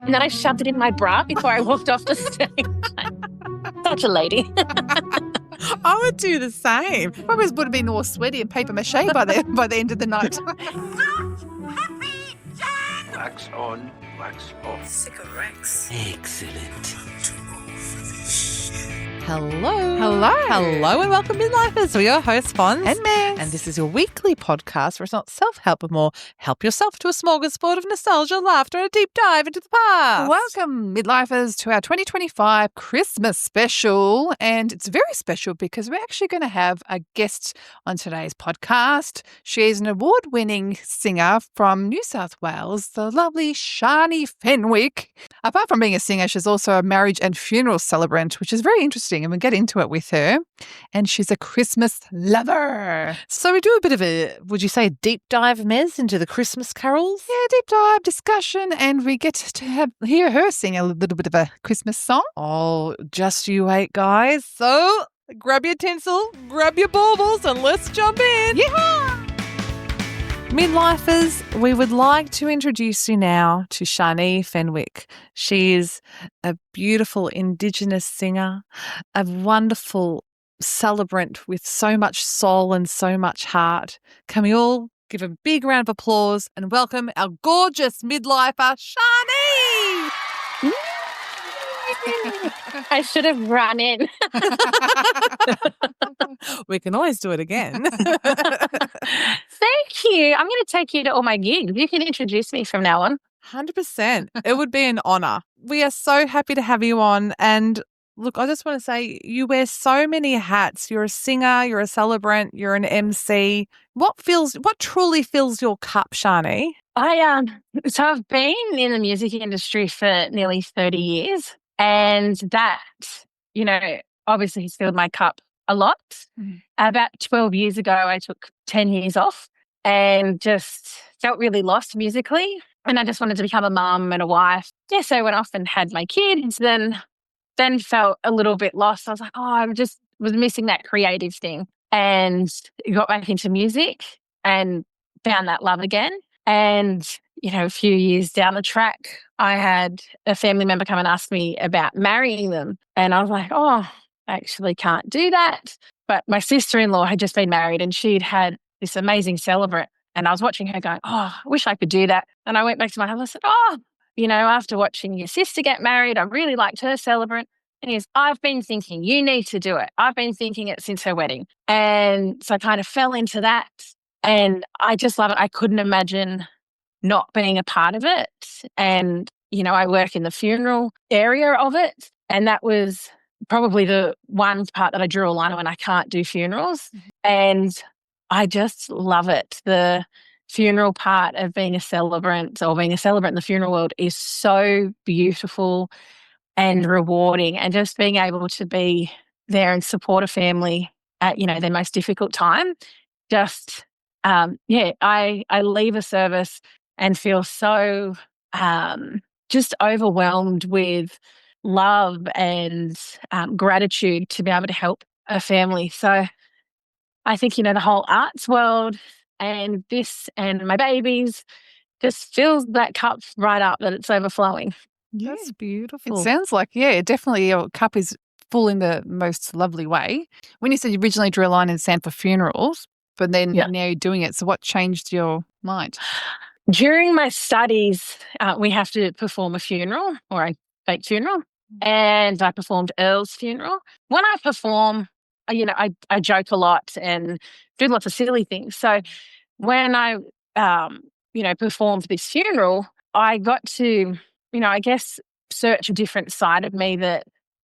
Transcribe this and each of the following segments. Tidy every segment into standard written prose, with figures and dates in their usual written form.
And then I shoved it in my bra before I walked off the stage. Such a lady. I would do the same. Probably would have been all sweaty and paper mache by the end of the night. Wax on, wax off. Cigarettes. Excellent. Hello and welcome Midlifers. We're your hosts, Fons and Megs. And this is your weekly podcast where it's not self-help but more help yourself to a smorgasbord of nostalgia, laughter and a deep dive into the past. Welcome, Midlifers, to our 2025 Christmas special. And it's very special because we're actually going to have a guest on today's podcast. She is an award-winning singer from New South Wales, the lovely Sharnee Fenwick. Apart from being a singer, she's also a marriage and funeral celebrant, which is very interesting, and we'll get into it with her. And she's a Christmas lover. So we do a bit of a, would you say, deep dive, Mez, into the Christmas carols? Yeah, deep dive discussion, and we get to hear her sing a little bit of a Christmas song. Oh, just you wait, guys. So grab your tinsel, grab your baubles, and let's jump in. Yeah! Midlifers, we would like to introduce you now to Sharnee Fenwick. She is a beautiful Indigenous singer, a wonderful celebrant with so much soul and so much heart. Can we all give a big round of applause and welcome our gorgeous midlifer, Sharnee? I should have run in. We can always do it again. Thank you. I'm going to take you to all my gigs. You can introduce me from now on. 100%. It would be an honour. We are so happy to have you on. And look, I just want to say you wear so many hats. You're a singer, you're a celebrant, you're an MC. What truly fills your cup, Sharnee? So I've been in the music industry for nearly 30 years. And that, obviously has filled my cup a lot. Mm. About 12 years ago, I took 10 years off and just felt really lost musically. And I just wanted to become a mum and a wife. Yeah, so I went off and had my kids, then felt a little bit lost. I was like, I just was missing that creative thing, and got back into music and found that love again. And, a few years down the track, I had a family member come and ask me about marrying them. And I was like, I actually can't do that. But my sister-in-law had just been married and she'd had this amazing celebrant. And I was watching her going, I wish I could do that. And I went back to my husband and said, after watching your sister get married, I really liked her celebrant. And he goes, I've been thinking you need to do it. I've been thinking it since her wedding. And so I kind of fell into that. And I just love it. I couldn't imagine not being a part of it. And, I work in the funeral area of it. And that was probably the one part that I drew a line on when I can't do funerals. Mm-hmm. And I just love it. The funeral part of being a celebrant or being a celebrant in the funeral world is so beautiful and rewarding. And just being able to be there and support a family at, their most difficult time. Just, I leave a service and feel so just overwhelmed with love and gratitude to be able to help a family. So I think, the whole arts world and this and my babies just fills that cup right up that it's overflowing. Yeah. That's beautiful. It sounds like, definitely your cup is full in the most lovely way. When you said you originally drew a line in the sand for funerals, but then now you're doing it. So what changed your mind? During my studies, we have to perform a funeral or a fake funeral, and I performed Earl's funeral. When I perform, I joke a lot and do lots of silly things. So when I, performed this funeral, I got to, I guess, search a different side of me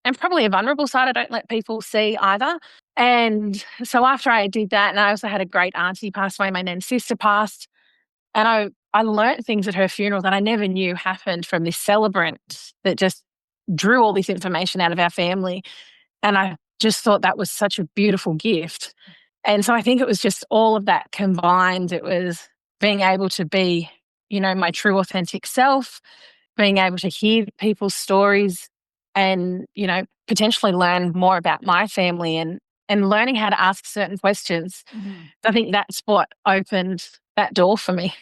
and probably a vulnerable side I don't let people see either. And so after I did that, and I also had a great auntie pass away, my nan's sister passed, and I learned things at her funeral that I never knew happened from this celebrant that just drew all this information out of our family. And I just thought that was such a beautiful gift. And so I think it was just all of that combined. It was being able to be, my true authentic self, being able to hear people's stories and, potentially learn more about my family and learning how to ask certain questions. Mm-hmm. I think that's what opened that door for me.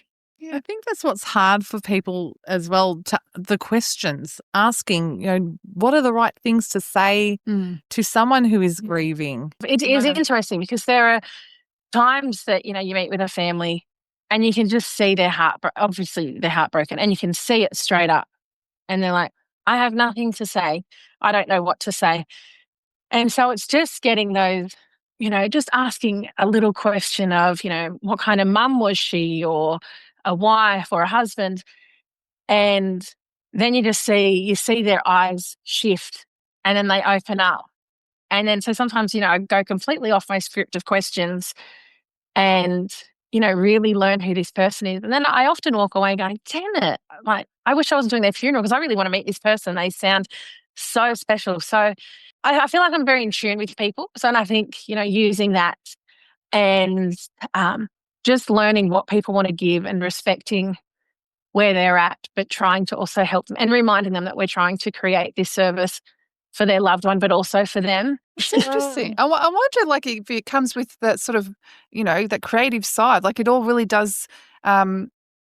I think that's what's hard for people as well, the questions, asking, what are the right things to say to someone who is grieving? It is interesting because there are times that, you meet with a family and you can just see obviously they're heartbroken, and you can see it straight up. And they're like, I have nothing to say. I don't know what to say. And so it's just getting those, just asking a little question of, what kind of mum was she, or a wife or a husband? And then you see their eyes shift, and then they open up. And then so sometimes, I go completely off my script of questions and, really learn who this person is. And then I often walk away going, damn it, like, I wish I wasn't doing their funeral because I really want to meet this person. They sound so special. So I feel like I'm very in tune with people. So, and I think, using that and just learning what people want to give and respecting where they're at, but trying to also help them and reminding them that we're trying to create this service for their loved one, but also for them. It's interesting. I wonder, like, if it comes with that sort of, that creative side, like it all really does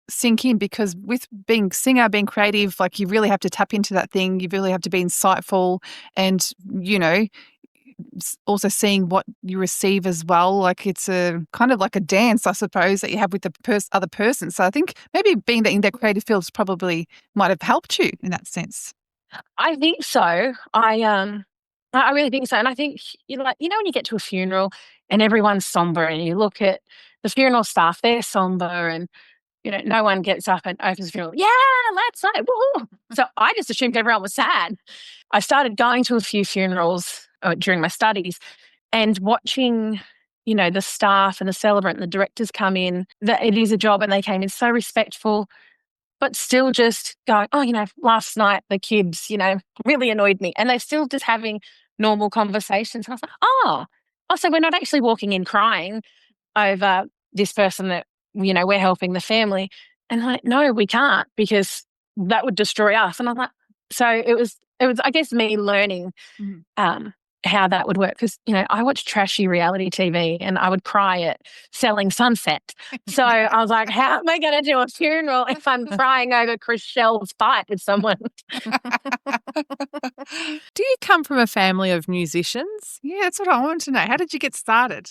sink in, because with being singer, being creative, like you really have to tap into that thing. You really have to be insightful and, also seeing what you receive as well. Like it's a kind of like a dance, I suppose, that you have with the other person. So I think maybe being in that creative fields probably might have helped you in that sense. I think so. I really think so. And I think, when you get to a funeral and everyone's somber and you look at the funeral staff, they're somber and, no one gets up and opens the funeral. Yeah, let's say, woohoo. So I just assumed everyone was sad. I started going to a few funerals during my studies and watching, the staff and the celebrant and the directors come in, that it is a job, and they came in so respectful, but still just going, oh, last night the kids, really annoyed me. And they're still just having normal conversations. And I was like, so we're not actually walking in crying over this person that, we're helping the family. And like, no, we can't, because that would destroy us. And I'm like, so it was, I guess, me learning how that would work. Because, I watch trashy reality TV and I would cry at Selling Sunset. So I was like, how am I going to do a funeral if I'm crying over Chris Shell's fight with someone? Do you come from a family of musicians? Yeah, that's what I want to know. How did you get started?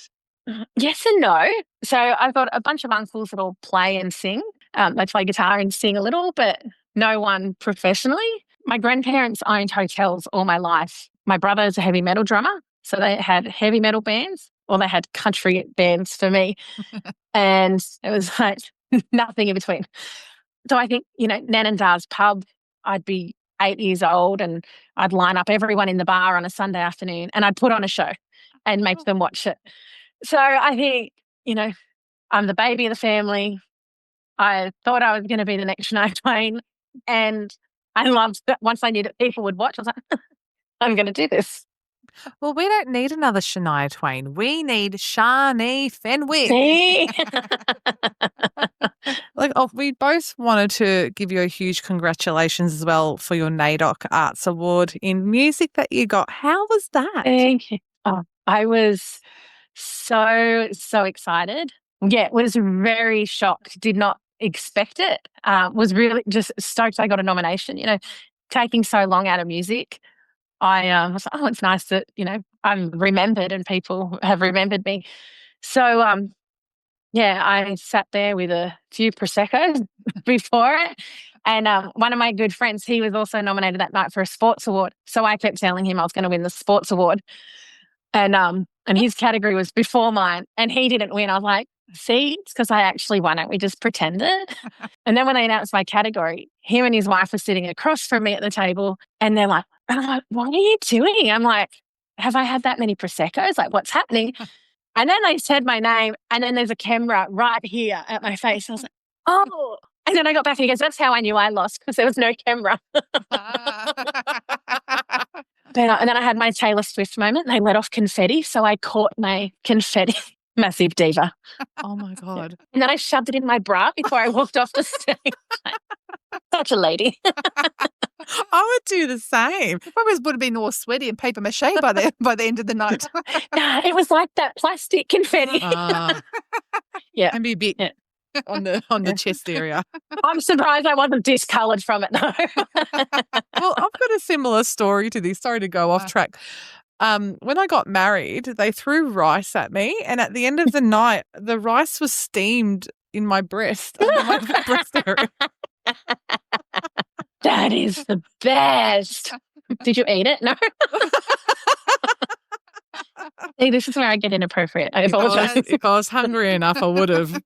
Yes and no. So I've got a bunch of uncles that all play and sing. They play guitar and sing a little, but no one professionally. My grandparents owned hotels all my life. My brother's a heavy metal drummer, so they had heavy metal bands, or they had country bands for me. And it was like nothing in between. So I think, Nan and Dar's pub, I'd be 8 years old and I'd line up everyone in the bar on a Sunday afternoon and I'd put on a show and make them watch it. So I think, I'm the baby of the family. I thought I was going to be the next Shania Twain, and I loved that. Once I knew that people would watch, I was like, I'm going to do this. Well, we don't need another Shania Twain. We need Sharnee Fenwick. We both wanted to give you a huge congratulations as well for your NAIDOC Arts Award in music that you got. How was that? Thank you. Oh, I was so excited. Yeah, was very shocked. Did not expect it. Was really just stoked I got a nomination. Taking so long out of music, I was like, it's nice that, I'm remembered and people have remembered me. So, I sat there with a few Prosecco's before it. And one of my good friends, he was also nominated that night for a sports award. So I kept telling him I was going to win the sports award. And his category was before mine, and he didn't win. I was like, see, it's because I actually won it. We just pretended. And then when they announced my category, him and his wife were sitting across from me at the table, and they're like, what are you doing? I'm like, have I had that many Prosecco's? Like, what's happening? And then they said my name, and then there's a camera right here at my face. I was like, oh. And then I got back and he goes, that's how I knew I lost, because there was no camera. And then I had my Taylor Swift moment. They let off confetti, so I caught my confetti. Massive diva. Oh, my God. And then I shoved it in my bra before I walked off the stage. Such a lady. I would do the same. It probably would have been all sweaty and paper mache by the end of the night. No, it was like that plastic confetti. Yeah. And be a bit. Yeah. on the chest area. I'm surprised I wasn't discoloured from it, though. Well, I've got a similar story to this. Sorry to go off track. When I got married, they threw rice at me, and at the end of the night, the rice was steamed in my breast, under my breast area. That is the best. Did you eat it? No. See, this is where I get inappropriate. I apologize. If I was hungry enough, I would have.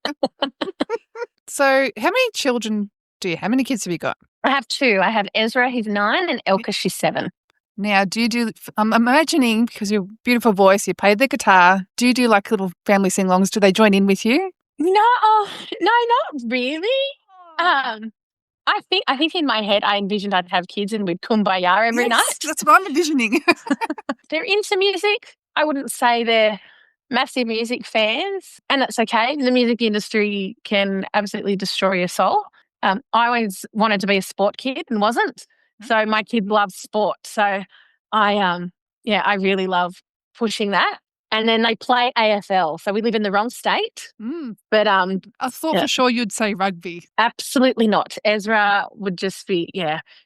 So how many children do you? How many kids have you got? I have 2. I have Ezra, he's 9, and Elka, she's 7. Now, do you do, I'm imagining, because your beautiful voice, you played the guitar, do you do like little family sing-alongs? Do they join in with you? No, not really. I think in my head I envisioned I'd have kids and we'd kumbaya every night. That's what I'm envisioning. They're into music. I wouldn't say they're massive music fans, and that's okay. The music industry can absolutely destroy your soul. I always wanted to be a sport kid and wasn't. So my kid loves sport. So I really love pushing that. And then they play AFL. So we live in the wrong state. But I thought for sure you'd say rugby. absolutely not. Ezra would just be,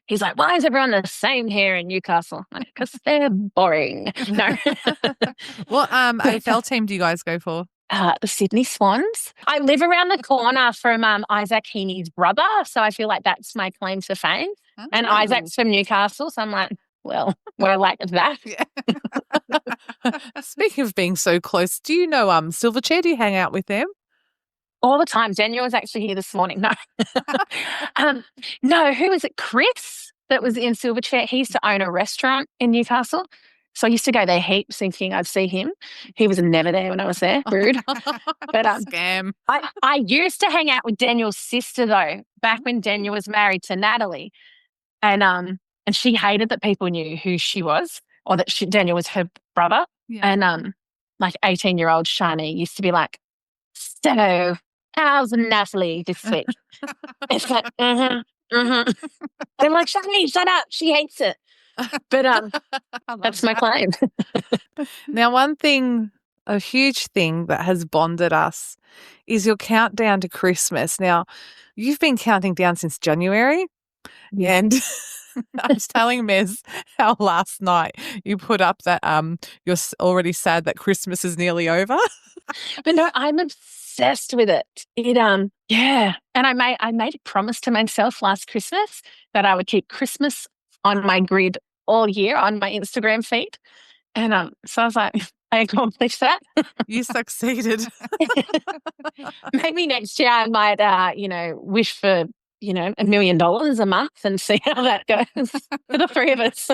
he's like, why is everyone the same here in Newcastle? Because they're boring. No. What AFL team do you guys go for? The Sydney Swans. I live around the corner from Isaac Heaney's brother. So I feel like that's my claim to fame. And Isaac's from Newcastle. So I'm like, well, we're like that. Speaking of being so close, do you know Silverchair? Do you hang out with them? All the time. Daniel was actually here this morning. No. No, who was it? Chris that was in Silverchair. He used to own a restaurant in Newcastle. So I used to go there heaps thinking I'd see him. He was never there when I was there. Rude. But Scam. I used to hang out with Daniel's sister, though, back when Daniel was married to Natalie. And she hated that people knew who she was, or that Daniel was her brother. Yeah. And like 18-year-old Sharnee used to be like, so how's Natalie this week? It's like, They're like, Sharnee, shut up. She hates it. But that's my claim. Now, a huge thing that has bonded us is your countdown to Christmas. Now, you've been counting down since January. And I was telling Mez how last night you put up that you're already sad that Christmas is nearly over. But no, I'm obsessed with it. And I made a promise to myself last Christmas that I would keep Christmas on my grid all year on my Instagram feed. And so I was like, I accomplished that. You succeeded. Maybe next year I might wish for $1 million a month and see how that goes for the 3 of us.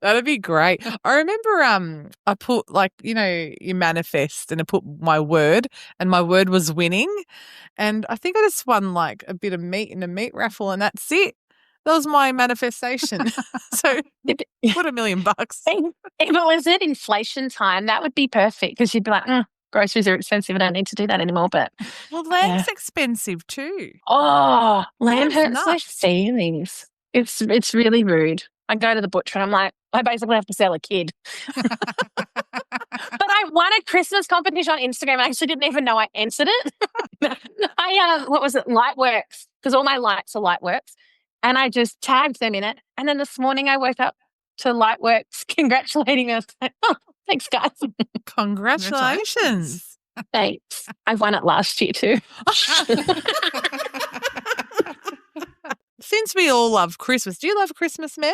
That'd be great. I remember I put you manifest, and I put my word, and my word was winning. And I think I just won like a bit of meat in a meat raffle, and that's it. That was my manifestation. So put $1 million. If it was at inflation time, that would be perfect, because you'd be like, groceries are expensive. I don't need to do that anymore. But lamb's expensive too. Oh, lamb hurts my nuts. feelings. It's really rude. I go to the butcher and I'm like, I basically have to sell a kid. But I won a Christmas competition on Instagram. I actually didn't even know I entered it. What was it? Lightworks, because all my lights are Lightworks. And I just tagged them in it. And then this morning I woke up to Lightworks congratulating us. Oh, thanks, guys. Congratulations. Thanks. I won it last year too. Since we all love Christmas, do you love Christmas, Mez?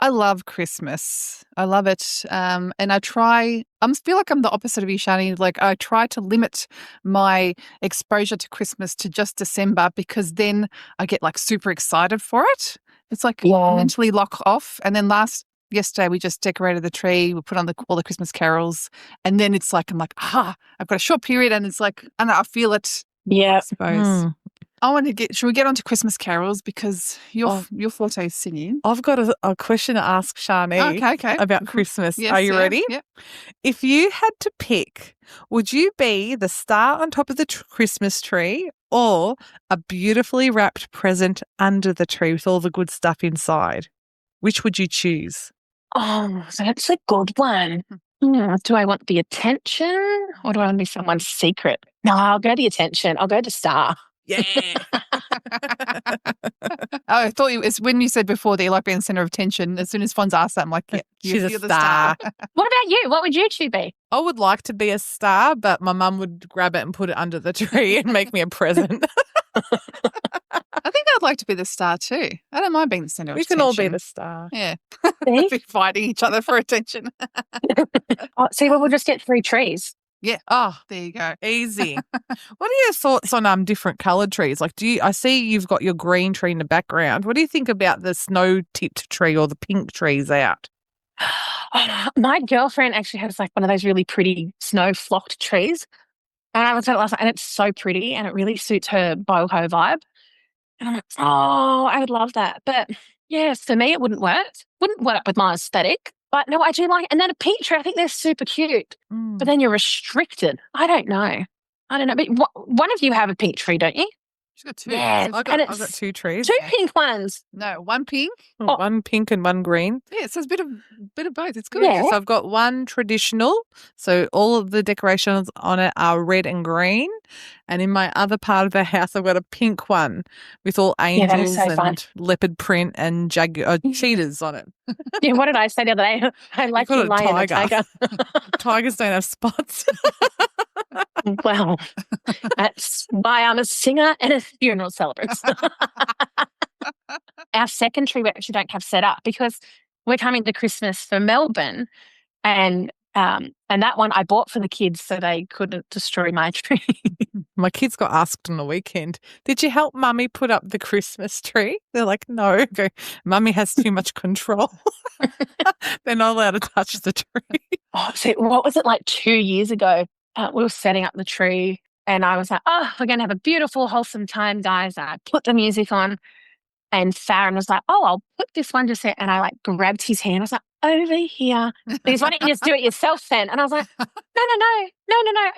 I love Christmas. I love it. And I feel like I'm the opposite of you, Sharnee. Like, I try to limit my exposure to Christmas to just December, because then I get like super excited for it. It's like mentally lock off. And then yesterday we just decorated the tree. We put on all the Christmas carols. And then it's like, I'm like, I've got a short period, and it's like, and I feel it. Yeah. I suppose. Should we get on to Christmas carols, because your forte is singing? I've got a question to ask Sharnee about Christmas. Yes, Are you ready? Yep. If you had to pick, would you be the star on top of the Christmas tree, or a beautifully wrapped present under the tree with all the good stuff inside? Which would you choose? Oh, that's a good one. Do I want the attention or do I want to be someone's secret? No, I'll go the attention. I'll go to star. Yeah. I thought it's when you said before that you like being the center of attention. As soon as Fonz asked that, I'm like, yeah, She's a you're the star. What about you? What would you two be? I would like to be a star, but my mum would grab it and put it under the tree and make me a present. I think I'd like to be the star too. I don't mind being the center of We attention. can all be the star. Yeah. See? Be fighting each other for attention. Oh, see, well, we'll just get 3 trees. Yeah. Oh, there you go. Easy. What are your thoughts on different coloured trees? Like, I see you've got your green tree in the background. What do you think about the snow-tipped tree or the pink trees out? My girlfriend actually has like one of those really pretty snow-flocked trees. And I was at it last night, and it's so pretty, and it really suits her boho vibe. And I'm like, oh, I would love that. But yes, for me, it wouldn't work. Wouldn't work with my aesthetic. But no, I do like, and then a pink tree, I think they're super cute. But then you're restricted. I don't know. But one of you have a pink tree, don't you? She's got 2. Yeah. I've got 2 trees. 2 pink ones. No, 1 pink. Oh. 1 pink and 1 green. Yeah, so it's a bit of both. It's good. Yeah. So I've got 1 traditional. So all of the decorations on it are red and green. And in my other part of the house, I've got a pink one with all angels so fun. and leopard print and cheetahs on it. Yeah, what did I say the other day? I like call the it lion and tiger. tiger. Tigers don't have spots. Well, that's why I'm a singer and a funeral celebrant. Our second tree we actually don't have set up because we're coming to Christmas for Melbourne, and that one I bought for the kids so they couldn't destroy my tree. My kids got asked on the weekend, did you help Mummy put up the Christmas tree? They're like, no. I go, Mummy has too much control. They're not allowed to touch the tree. Oh, so what was it like 2 years ago? We were setting up the tree and I was like, oh, we're going to have a beautiful, wholesome time, guys. And I put the music on and Farron was like, oh, I'll put this one just there. And I like grabbed his hand. I was like, over here. And he's, why don't you just do it yourself then? And I was like, no.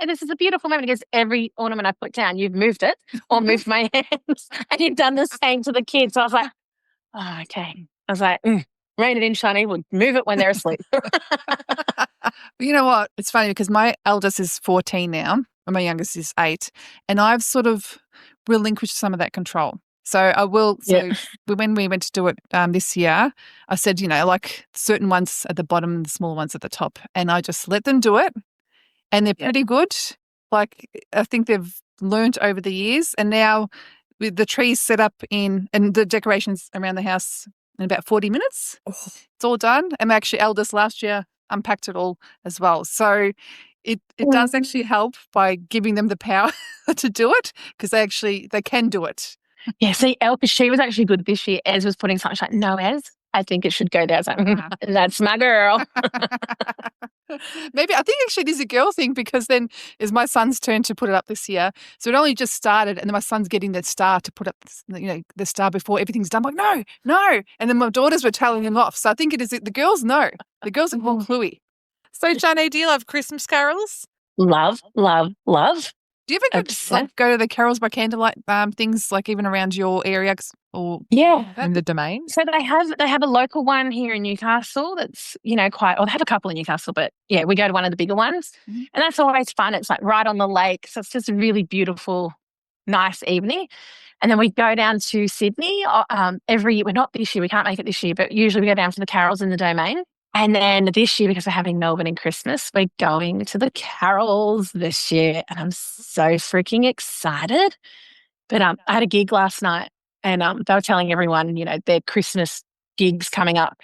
And this is a beautiful moment because every ornament I put down, you've moved it or moved my hands and you've done the same to the kids. So I was like, oh, okay. I was like, rein it in, Sharnee. We'll move it when they're asleep. You know what? It's funny because my eldest is 14 now and my youngest is 8, and I've sort of relinquished some of that control. So I will. So when we went to do it this year, I said, like certain ones at the bottom, the smaller ones at the top, and I just let them do it, and they're pretty good. Like I think they've learnt over the years, and now with the trees set up and the decorations around the house in about 40 minutes, it's all done. And actually, eldest last year unpacked it all as well. So it does actually help by giving them the power to do it because they can do it. Yeah, see, Elle, because she was actually good this year. Ez was putting something like, no, Ez, I think it should go there. I was like, that's my girl. Maybe I think actually it is a girl thing because then it's my son's turn to put it up this year. So it only just started and then my son's getting the star to put up, the star before everything's done. I'm like, no. And then my daughters were telling him off. So I think it is the girls know. The girls are more cluey. So, Sharnee, do you love Christmas carols? Love. Do you ever go to the carols by candlelight things like even around your area or in the domain? So they have a local one here in Newcastle that's they have a couple in Newcastle, but yeah, we go to one of the bigger ones, and that's always fun. It's like right on the lake, so it's just a really beautiful, nice evening. And then we go down to Sydney every year. Well, not this year, we can't make it this year, but usually we go down to the carols in the domain. And then this year, because we're having Melbourne in Christmas, we're going to the carols this year. And I'm so freaking excited. But I had a gig last night and they were telling everyone, their Christmas gigs coming up.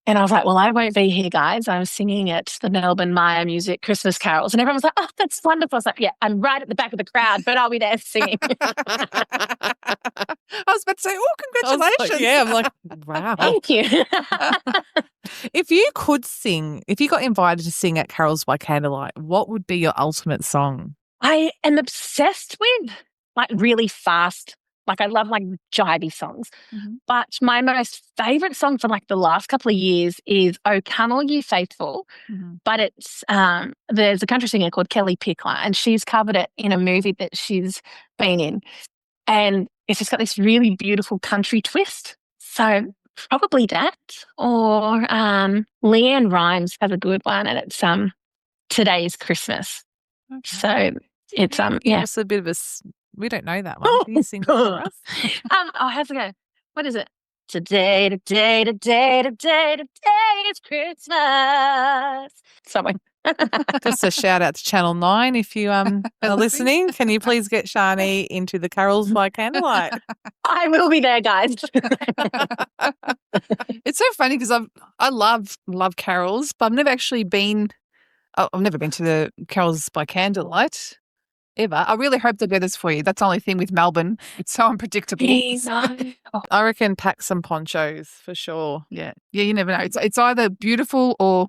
And I was like, well, I won't be here, guys. I'm singing at the Melbourne Maya Music Christmas carols. And everyone was like, oh, that's wonderful. I was like, yeah, I'm right at the back of the crowd, but I'll be there singing. I was about to say, oh, congratulations. I'm like, wow. Thank you. If you could sing, if you got invited to sing at carols by candlelight, what would be your ultimate song? I am obsessed with really fast, I love jivey songs. But my most favourite song for the last couple of years is Oh Come All You Faithful. But it's there's a country singer called Kelly Pickler and she's covered it in a movie that she's been in. And it's just got this really beautiful country twist. So Probably that, or Leanne Rhymes has a good one, and it's Today's Christmas. Okay. So it's Give yeah. us a bit of we don't know that one. Can you sing it for us? How's it go? What is it? Today is Christmas. Somewhere. Just a shout out to Channel 9 if you are listening. Can you please get Sharnee into the carols by candlelight? I will be there, guys. It's so funny because I love carols, but I've never actually been. I've never been to the carols by candlelight ever. I really hope they do this for you. That's the only thing with Melbourne. It's so unpredictable. I reckon pack some ponchos for sure. Yeah, you never know. It's either beautiful or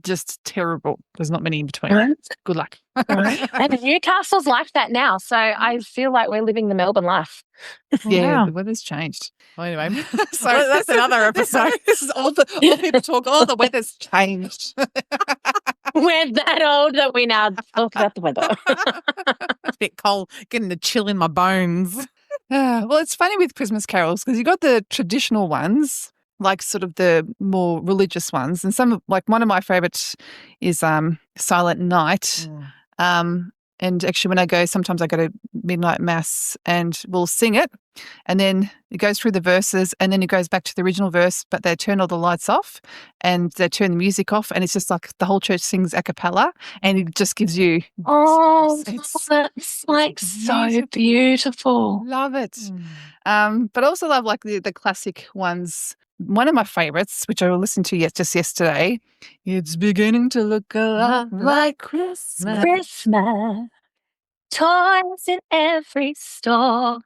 just terrible. There's not many in between. Right. Good luck. Right. And Newcastle's like that now, so I feel like we're living the Melbourne life. Yeah, Wow. the weather's changed. Well, anyway, so that's another episode. This is all people talk. Oh, the weather's changed. We're that old that we now talk about the weather. It's a bit cold, getting the chill in my bones. Well, it's funny with Christmas carols because you got the traditional ones, like sort of the more religious ones, and some like one of my favorites is Silent Night. And actually, when I go, sometimes I go to midnight mass and we'll sing it, and then it goes through the verses, and then it goes back to the original verse, but they turn all the lights off and they turn the music off, and it's just like the whole church sings a cappella, and it just gives you that's like so beautiful. Love it. But I also love like the classic ones. One of my favorites, which I listened to just yesterday, it's beginning to look a lot like Christmas. Toys in every store.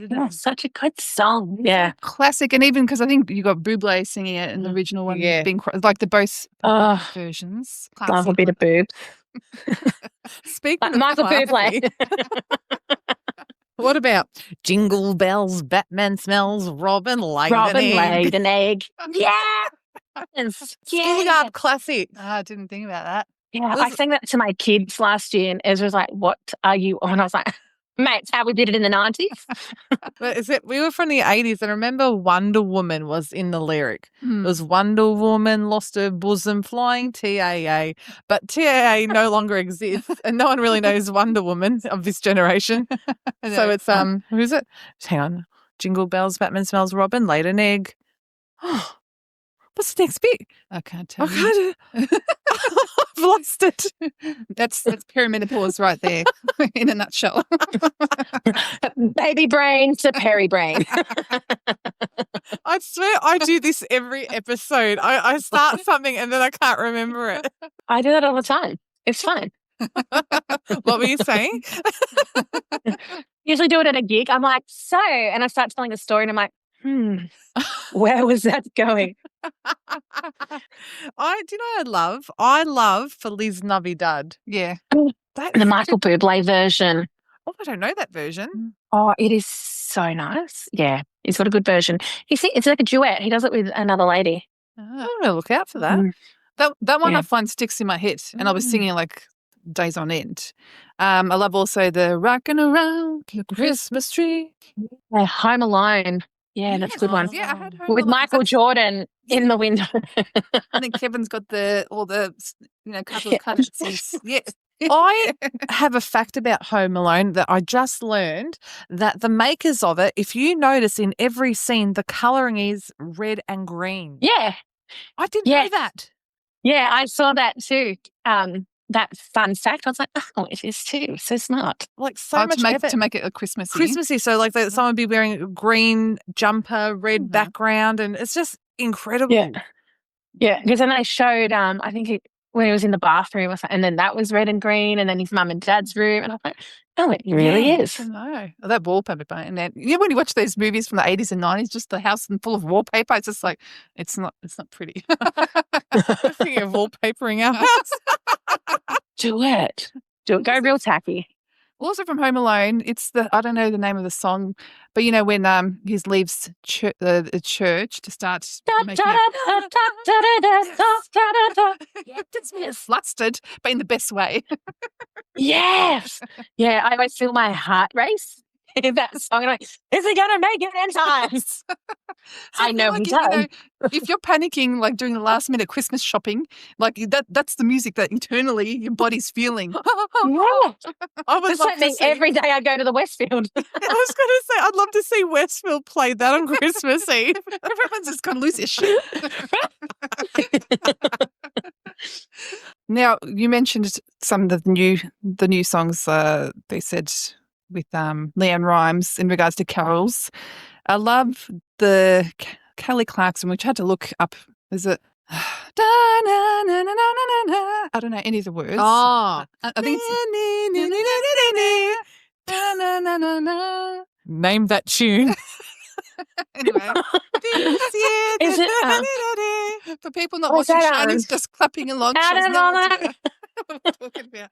That's such a good song. Yeah. classic. And even because I think you got Bublé singing it and the original one being like the both versions. Love a bit of boob. Speaking Like Michael Bublé. What about Jingle Bells, Batman Smells, Robin laid Robin an egg? laid an egg. Yeah. Schoolyard classic. I didn't think about that. Yeah, I sang that to my kids last year, and Ezra was like, "What are you on?" I was like, "Mate, it's how we did it in the 90s." But we were from the 80s, and I remember Wonder Woman was in the lyric. It was Wonder Woman lost her bosom flying TAA, but TAA no longer exists, and no one really knows Wonder Woman of this generation. So it's who's it? Hang on, Jingle Bells, Batman Smells, Robin laid an egg. Oh, what's the next bit? I can't tell I you. can't. I've lost it. That's perimenopause right there in a nutshell. Baby brain to Perry brain. I swear I do this every episode. I start something and then I can't remember it. I do that all the time. It's fine. What were you saying? Usually do it at a gig. I'm like, so, and I start telling a story and I'm like, where was that going? I love Feliz Navidad. Yeah. The Michael Bublé version. Oh, I don't know that version. Oh, it is so nice. Yeah, he's got a good version. It's like a duet. He does it with another lady. I'm going to look out for that. That one I find sticks in my head, and I was singing like days on end. I love also the Rockin' Around the Christmas Tree. Yeah, Home Alone. Yeah, that's a good one. Yeah, I had Home With Alone. Michael Jordan in the window. I think Kevin's got all the couple of cuts. Yeah. I have a fact about Home Alone that I just learned, that the makers of it, if you notice in every scene, the colouring is red and green. Yeah. I didn't know that. Yeah, I saw that too. That fun fact. I was like, oh, it is too. So smart. Like so much to make it a Christmassy. Christmassy. So like someone would be wearing a green jumper, red background, and it's just incredible. Yeah, because then they showed, I think when he was in the bathroom or something, and then that was red and green, and then his mum and dad's room, and I was like, oh, it really is. I know. Oh, that wallpaper, and then when you watch those movies from the 80s and 90s, just the house full of wallpaper, it's just like it's not pretty. Thinking of wallpapering our house. Do it. Go real tacky. Also from Home Alone, it's I don't know the name of the song, but when he leaves the church to start making gets me flustered, but in the best way. Yes. Yeah, I always feel my heart race hear that song, and I'm like, is he going to make it in time? So I know he feel like, does. if you're panicking, like doing the last minute Christmas shopping, like that's the music that internally your body's feeling. Yeah. I would It's love like to me see. every day I go to the Westfield. I was going to say, I'd love to see Westfield play that on Christmas Eve. Everyone's just going to lose their shit. Now, you mentioned some of the new songs they said with Leanne Rhymes in regards to carols. I love the Kelly Clarkson, which I had to look up. Is it? I don't know any of the words. Oh. I think it's Name that tune. anyway. Is it, For people not was watching, that, Sharnee's just clapping along. out She has of no all idea what we're talking about.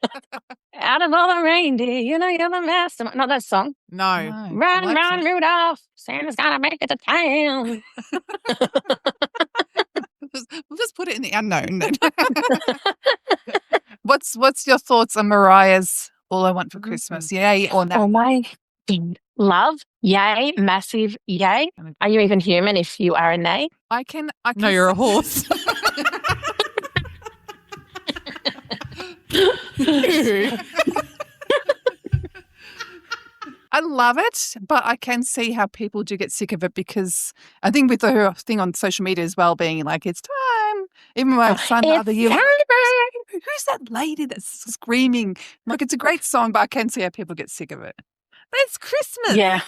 out of all the reindeer, you know you're the master. Not that song. No. I Run, like run, that. Rudolph. Santa's gonna make it to town. We'll just put it in the unknown then. What's your thoughts on Mariah's All I Want for Christmas? Yay or no? Oh my love. Yay. Massive yay. Are you even human if you are a nay? I can No, you're a horse. I love it, but I can see how people do get sick of it because I think with the thing on social media as well being like, it's time. Even my son the other year, who's that lady that's screaming? Like, it's a great song, but I can see how people get sick of it. But it's Christmas. Yeah.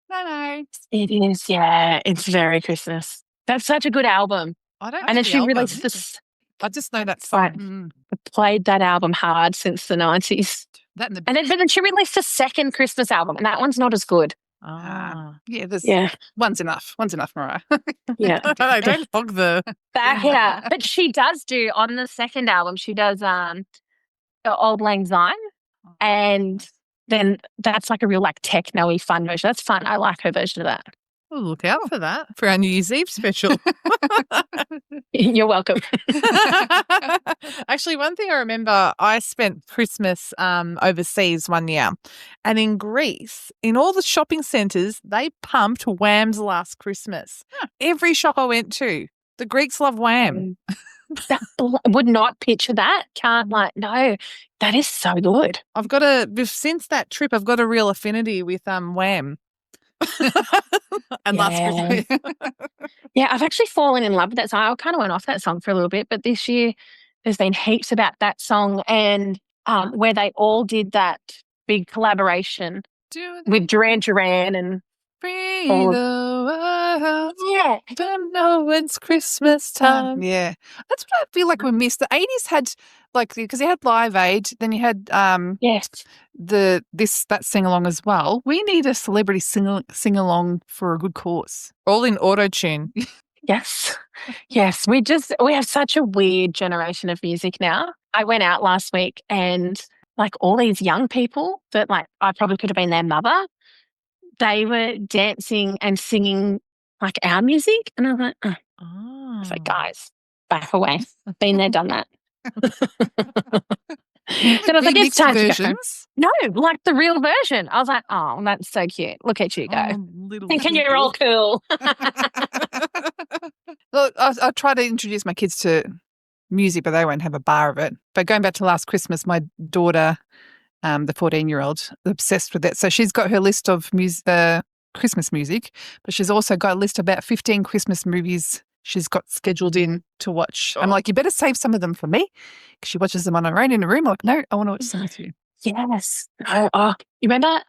No. It is. Yeah. It's very Christmas. That's such a good album. I don't. And then the she album. released this. I just know that Right. song. Played that album hard since the 90s. That and the And then, but then she released a second Christmas album, and that one's not as good. yeah. One's enough. One's enough, Mariah. Yeah. No, don't hog the. Back it up. But she does do, on the second album, she does Old Lang Syne. And then that's like a real like techno-y fun version. That's fun. I like her version of that. We'll look out for that for our New Year's Eve special. You're welcome. Actually, one thing I remember, I spent Christmas overseas one year, and in Greece, in all the shopping centres, they pumped Wham's Last Christmas. Every shop I went to, the Greeks love Wham. Would not picture that. Can't no, that is so good. Since that trip, I've got a real affinity with Wham. And Last Christmas. Yeah, I've actually fallen in love with that song. I kind of went off that song for a little bit, but this year there's been heaps about that song and where they all did that big collaboration with Duran Duran and Free the world. yeah. Don't know it's Christmas time. Yeah. That's what I feel like we missed. The 80s had because you had Live Aid, then you had Yes. that sing along as well. We need a celebrity sing along for a good cause. All in auto tune. Yes. Yes. We have such a weird generation of music now. I went out last week and like all these young people that like I probably could have been their mother, they were dancing and singing like our music. And I was like, I was like, guys, back away. I've been there, done that. Then I was like, it's time to go. No, like the real version. I was like, oh, that's so cute. Look at you go. Thinking you're all cool. Look, I try to introduce my kids to music, but they won't have a bar of it. But going back to last Christmas, my daughter, the 14-year-old, obsessed with it. So she's got her list of Christmas music, but she's also got a list of about 15 Christmas movies she's got scheduled in to watch. I'm like, you better save some of them for me because she watches them on her own in a room. I'm like, no, I want to watch some with you. Yes. Oh, you remember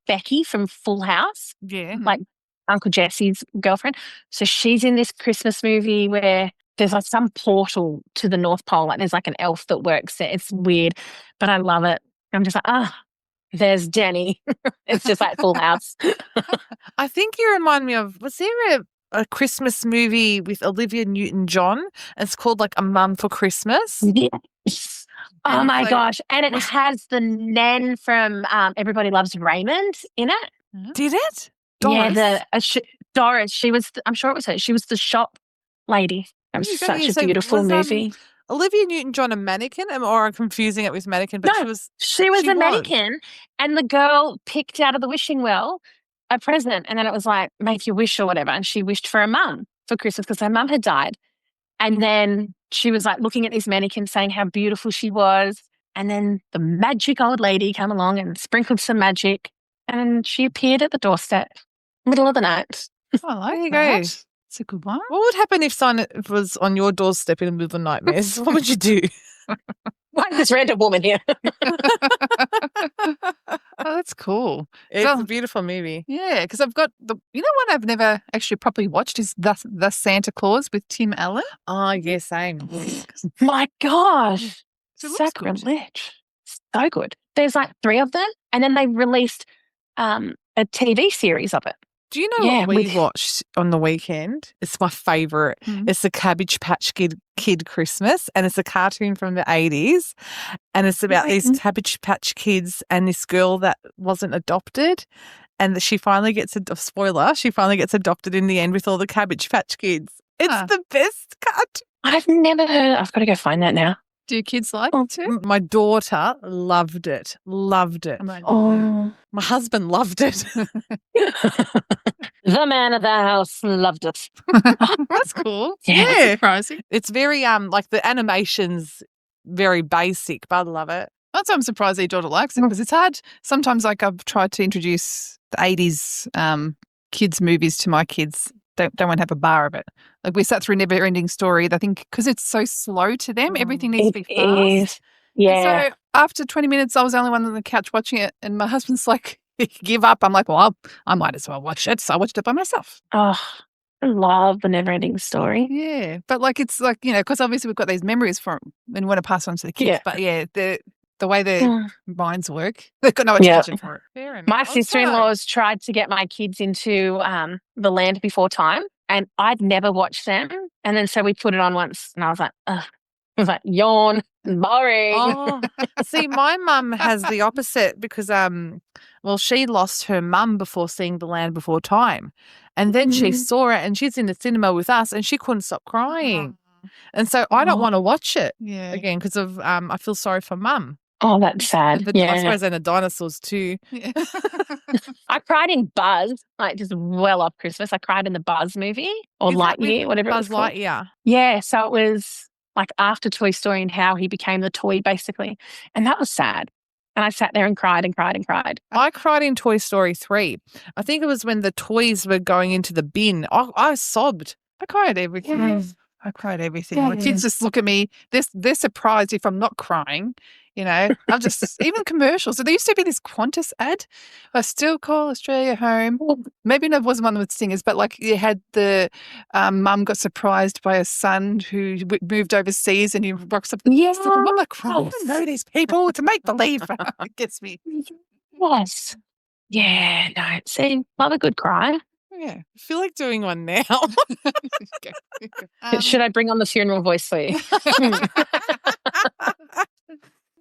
Becky from Full House? Yeah. Like Uncle Jesse's girlfriend. So she's in this Christmas movie where there's like some portal to the North Pole. Like there's like an elf that works there. It's weird, but I love it. I'm just like, there's Jenny. It's just like Full House. I think you remind me of, was there a Christmas movie with Olivia Newton-John? It's called like A Mum for Christmas. Yes. Oh my gosh. And it has the Nan from Everybody Loves Raymond in it. Did it? Doris. Yeah, Doris. She was, I'm sure it was her. She was the shop lady. It was such a beautiful movie. Olivia Newton-John a mannequin? Or I'm confusing it with mannequin, but No, she was a mannequin, and the girl picked out of the wishing well a present, and then it was like, make your wish or whatever, and she wished for a mum for Christmas because her mum had died. And then she was like looking at this mannequin saying how beautiful she was, and then the magic old lady came along and sprinkled some magic, and she appeared at the doorstep, middle of the night. I like There you that. go. It's a good one. What would happen if someone was on your doorstep in the middle of the night, Miss? What would you do? Why is this random woman here? Oh, that's cool. It's So- a beautiful movie. Yeah, because I've got you know what I've never actually properly watched is the Santa Claus with Tim Allen. Oh, yeah, same. My gosh, So it looks good. sacrilege. So good. There's like 3 of them, and then they released a TV series of it. Do you know Yeah, what we with- watched on the weekend? It's my favourite. Mhm. It's the Cabbage Patch Kid Christmas, and it's a cartoon from the 80s, and it's about these Cabbage Patch Kids and this girl that wasn't adopted, and that she finally gets spoiler, she finally gets adopted in the end with all the Cabbage Patch Kids. It's Huh. the best cartoon. I've never heard. I've got to go find that now. Do your kids like it too? My daughter loved it. Loved it. Oh, My husband loved it. the man of the house loved it. That's cool. Yeah. That's surprising. It's very like the animation's very basic, but I love it. That's why I'm surprised that your daughter likes it because it's hard. Sometimes, like I've tried to introduce the 80s kids movies to my kids. Don't want to have a bar of it. Like we sat through Never Ending Story. I think because it's so slow to them, everything needs to be fast. is. Yeah. So after 20 minutes, I was the only one on the couch watching it, and my husband's like, "Give up." I'm like, "Well, I might as well watch it." So I watched it by myself. Oh, I love the never-ending story. Yeah, but like it's like because obviously we've got these memories from and we want to pass on to the kids. Yeah. But yeah, the way their Mm. minds work, they've got no Yeah. attention for it. Fair enough. My Also- sister-in-law's tried to get my kids into The Land Before Time, and I'd never watched them. And then so we put it on once, and I was like, ugh. I was like, yawn, boring. Oh, see, my mum has the opposite because, well, she lost her mum before seeing The Land Before Time. And then she Mhm. saw it and she's in the cinema with us and she couldn't stop crying. And so I don't Oh. want to watch it Yeah. again because of, I feel sorry for mum. Oh, that's sad. I Yeah. suppose and the dinosaurs too. Yeah. I cried in Buzz, like just well off Christmas. I cried in the Buzz movie or Is that with Lightyear, whatever it was Buzz called. Lightyear. Yeah, so it was like after Toy Story and how he became the toy, basically. And that was sad. And I sat there and cried and cried and cried. I cried in Toy Story 3. I think it was when the toys were going into the bin. I sobbed. I cried everything. Yeah. I cried everything. Yeah. My kids just look at me. They're surprised if I'm not crying. I'm just even commercials. So there used to be this Qantas ad. I still call Australia home. Maybe it wasn't one with singers, but like you had the mum got surprised by a son who moved overseas and he rocks up. Yeah. I'm like, I don't know these people. It's a make believe. It gets me. Yes. Yeah, no, see, love a good cry. Yeah. I feel like doing one now. Should I bring on the funeral voice for you?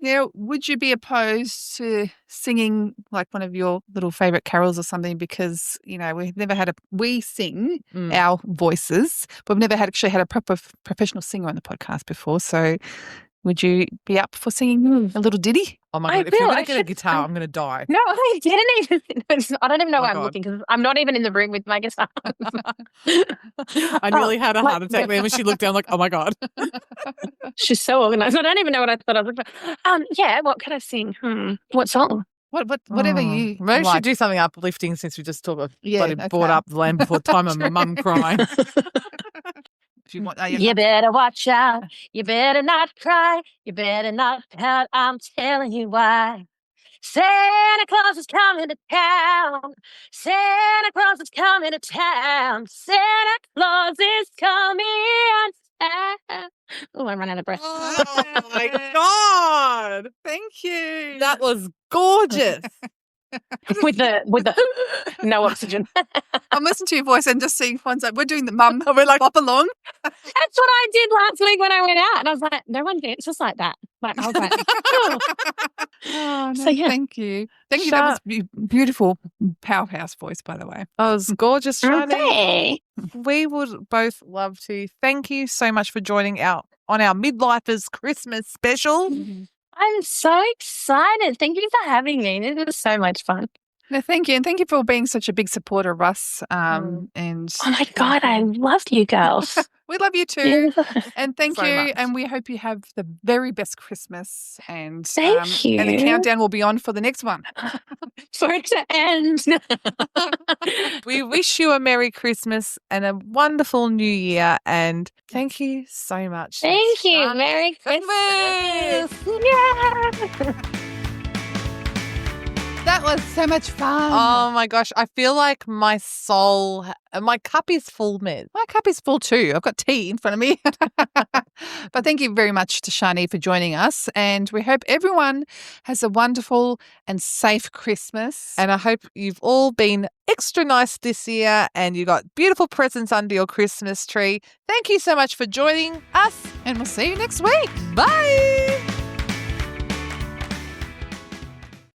Now, would you be opposed to singing like one of your little favourite carols or something? Because, we've never had we sing Mm. our voices, but we've never actually had a proper professional singer on the podcast before. So would you be up for singing a little ditty? Oh my I God. If you're will. going I to get a should- guitar, I'm going to die. No, I didn't even. I don't even know Oh my where I'm God. looking because I'm not even in the room with my guitar. I nearly had a like- heart attack there when she looked down like, oh my God. She's so organized. I don't even know what I thought I was looking for. Yeah, what could I sing? What song? Whatever you Maybe we like. should do something uplifting since we just brought okay. up The Land Before Time and my mum crying. If you want, You better watch out. You better not cry. You better not pout. I'm telling you why. Santa Claus is coming to town. Santa Claus is coming to town. Santa Claus is coming to town. Oh, I ran out of breath. Oh my God. Thank you. That was gorgeous. with the no oxygen. I'm listening to your voice and just seeing ones like we're doing the mum. We're like bop along. That's what I did last week when I went out, and I was like, no one dances like that. Like I was like, oh. Oh, no, So, yeah. thank you. Thank you. That was beautiful powerhouse voice, by the way. That was gorgeous, Sharnee. Okay. We would both love to thank you so much for joining our on our Midlifers Christmas Special. I'm so excited. Thank you for having me. This was so much fun. No, thank you. And thank you for being such a big supporter of us. And Oh my God, I love you girls. we love you too. And thank So you. much. And we hope you have the very best Christmas. And Thank you. And the countdown will be on for the next one. For it to end. We wish you a Merry Christmas and a wonderful New Year. And thank you so much. Thank you. Sharnee Merry Fenwick. Christmas. Yeah. That was so much fun. Oh my gosh. I feel like my cup is full, Med. My cup is full too. I've got tea in front of me. But thank you very much to Sharnee for joining us. And we hope everyone has a wonderful and safe Christmas. And I hope you've all been extra nice this year and you got beautiful presents under your Christmas tree. Thank you so much for joining us. And we'll see you next week. Bye.